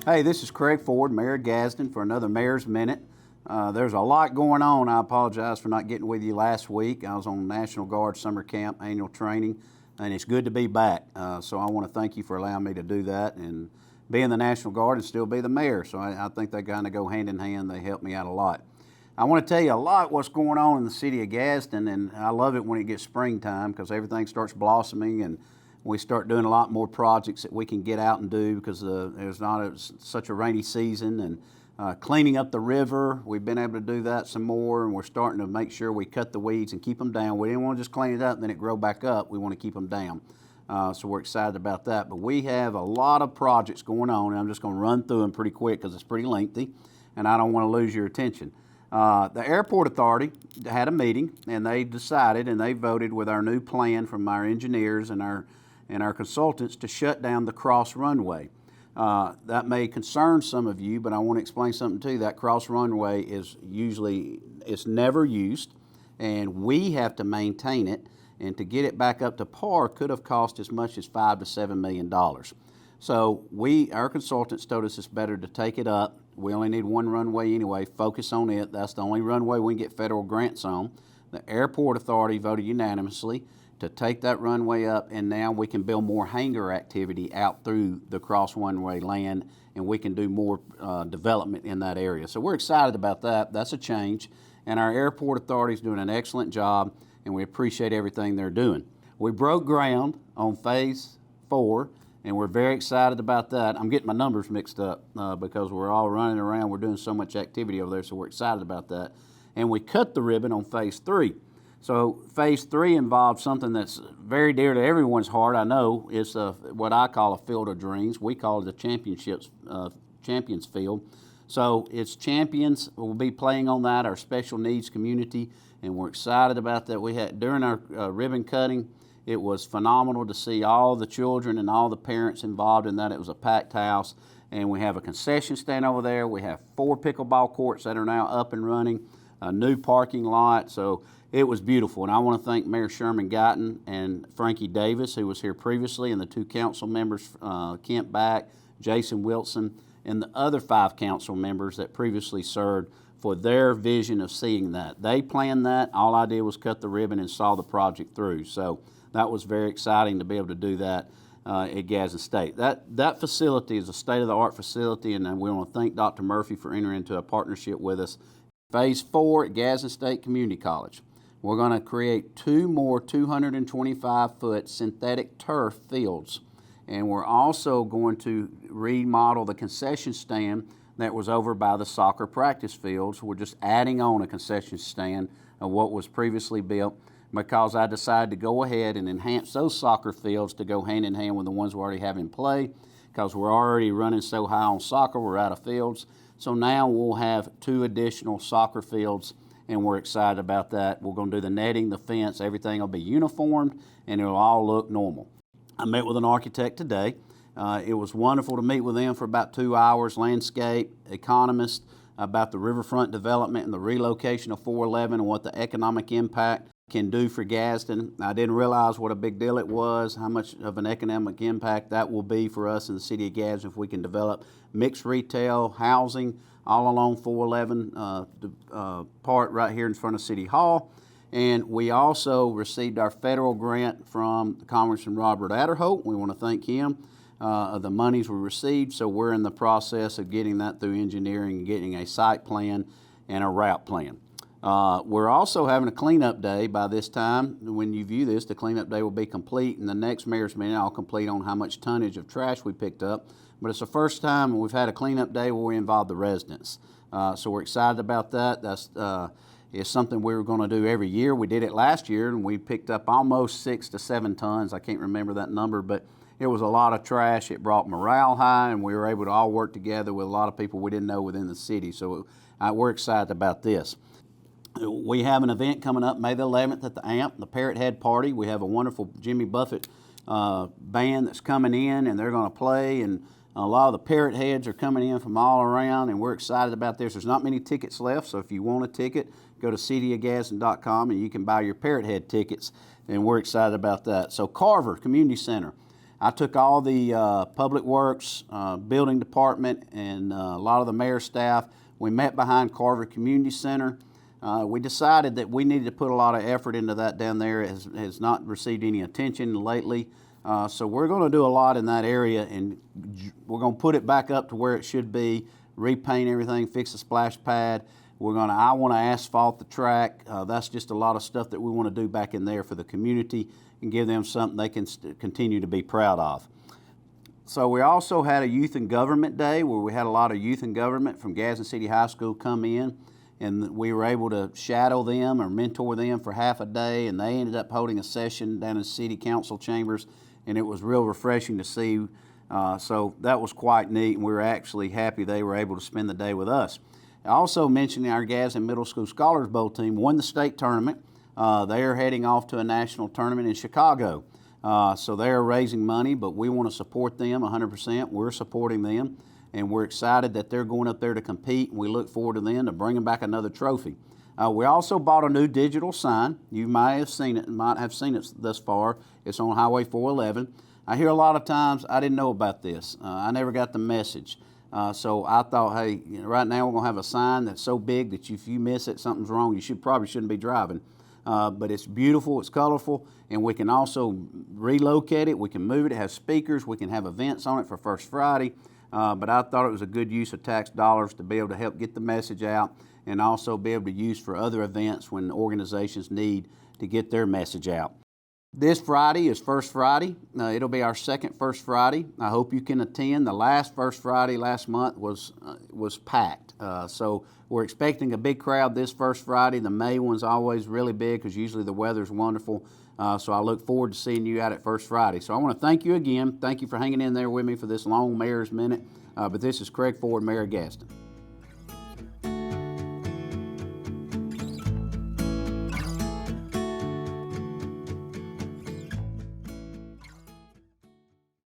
Hey, this is Craig Ford, Mayor of Gadsden, for another Mayor's Minute. There's a lot going on. I apologize for not getting with you last week. I was on National Guard summer camp annual training, and it's good to be back. So I want to thank you for allowing me to do that and be in the National Guard and still be the mayor. So I think they kind of go hand in hand. They help me out a lot. I want to tell you a lot what's going on in the city of Gadsden, and I love it when it gets springtime because everything starts blossoming and we start doing a lot more projects that we can get out and do because there's not such a rainy season. And cleaning up the river, we've been able to do that some more, and we're starting to make sure we cut the weeds and keep them down. We didn't want to just clean it up and then it grow back up. We want to keep them down. So we're excited about that. But we have a lot of projects going on, and I'm just going to run through them pretty quick because it's pretty lengthy, and I don't want to lose your attention. The Airport Authority had a meeting, and they decided and they voted with our new plan from our engineers and our consultants to shut down the cross runway. That may concern some of you, but I want to explain something to you. That cross runway is it's never used, and we have to maintain it, and to get it back up to par could have cost as much as $5 to $7 million. So our consultants told us it's better to take it up. We only need one runway anyway, focus on it. That's the only runway we can get federal grants on. The Airport Authority voted unanimously to take that runway up, and now we can build more hangar activity out through the cross runway land, and we can do more development in that area. So we're excited about that. That's a change, and our Airport Authority is doing an excellent job, and we appreciate everything they're doing. We broke ground on Phase 4, and we're very excited about that. I'm getting my numbers mixed up because we're all running around. We're doing so much activity over there, so we're excited about that. And we cut the ribbon on Phase 3. So Phase 3 involves something that's very dear to everyone's heart, I know. It's what I call a field of dreams. We call it the Champions Field. So it's champions. We'll be playing on that, our special needs community, and we're excited about that. During our ribbon cutting, it was phenomenal to see all the children and all the parents involved in that. It was a packed house, and we have a concession stand over there. We have 4 pickleball courts that are now up and running, a new parking lot. So it was beautiful, and I want to thank Mayor Sherman Guyton and Frankie Davis, who was here previously, and the 2 council members, Kent Back, Jason Wilson, and the other 5 council members that previously served for their vision of seeing that. They planned that. All I did was cut the ribbon and saw the project through. So that was very exciting to be able to do that at Gadsden State. That facility is a state-of-the-art facility, and we want to thank Dr. Murphy for entering into a partnership with us. Phase 4 at Gadsden State Community College. We're going to create 2 more 225-foot synthetic turf fields, and we're also going to remodel the concession stand that was over by the soccer practice fields. We're just adding on a concession stand of what was previously built because I decided to go ahead and enhance those soccer fields to go hand in hand with the ones we already have in play because we're already running so high on soccer, we're out of fields. So now we'll have 2 additional soccer fields, and we're excited about that. We're going to do the netting, the fence, everything will be uniformed, and it'll all look normal. I met with an architect today. It was wonderful to meet with them for about 2 hours, landscape, economist, about the riverfront development and the relocation of 411 and what the economic impact can do for Gadsden. I didn't realize what a big deal it was, how much of an economic impact that will be for us in the city of Gadsden if we can develop mixed retail, housing, all along 411 part right here in front of City Hall. And we also received our federal grant from Congressman Robert Adderholt. We want to thank him of the monies we received. So we're in the process of getting that through engineering and getting a site plan and a route plan. We're also having a cleanup day by this time. When you view this, the cleanup day will be complete, and the next mayor's meeting I'll complete on how much tonnage of trash we picked up. But it's the first time we've had a cleanup day where we involve the residents. So we're excited about that. It's something we were going to do every year. We did it last year, and we picked up almost 6 to 7 tons. I can't remember that number, but it was a lot of trash. It brought morale high, and we were able to all work together with a lot of people we didn't know within the city. So we're excited about this. We have an event coming up May the 11th at the AMP, the Parrothead Party. We have a wonderful Jimmy Buffett band that's coming in, and they're going to play, and a lot of the parrot heads are coming in from all around, and we're excited about this. There's not many tickets left, so if you want a ticket, go to cityofgadsden.com and you can buy your parrot head tickets, and we're excited about that. So Carver Community Center. I took all the public works, building department, and a lot of the mayor's staff. We met behind Carver Community Center. We decided that we needed to put a lot of effort into that down there. It has not received any attention lately. So we're going to do a lot in that area, and we're going to put it back up to where it should be, repaint everything, fix the splash pad. I want to asphalt the track. That's just a lot of stuff that we want to do back in there for the community and give them something they can continue to be proud of. So we also had a Youth and Government Day where we had a lot of youth and government from Gadsden City High School come in, and we were able to shadow them or mentor them for half a day, and they ended up holding a session down in City Council chambers, and it was real refreshing to see. So that was quite neat, and we were actually happy they were able to spend the day with us. I also mentioned our Gadsden Middle School Scholars Bowl team won the state tournament. They are heading off to a national tournament in Chicago. So they are raising money, but we want to support them 100%. We're supporting them, and we're excited that they're going up there to compete, and we look forward to them to bringing back another trophy. We also bought a new digital sign. You might have seen it thus far. It's on Highway 411. I hear a lot of times, I didn't know about this. I never got the message. So I thought, hey, right now we're going to have a sign that's so big that if you miss it, something's wrong. You probably shouldn't be driving. But it's beautiful, it's colorful, and we can also relocate it. We can move it. It has speakers. We can have events on it for First Friday. But I thought it was a good use of tax dollars to be able to help get the message out and also be able to use for other events when organizations need to get their message out. This Friday is First Friday. It'll be our second First Friday. I hope you can attend. The last First Friday last month was packed. So we're expecting a big crowd this First Friday. The May one's always really big because usually the weather's wonderful. So I look forward to seeing you out at First Friday. So I want to thank you again. Thank you for hanging in there with me for this long Mayor's Minute. But this is Craig Ford, Mayor of Gadsden.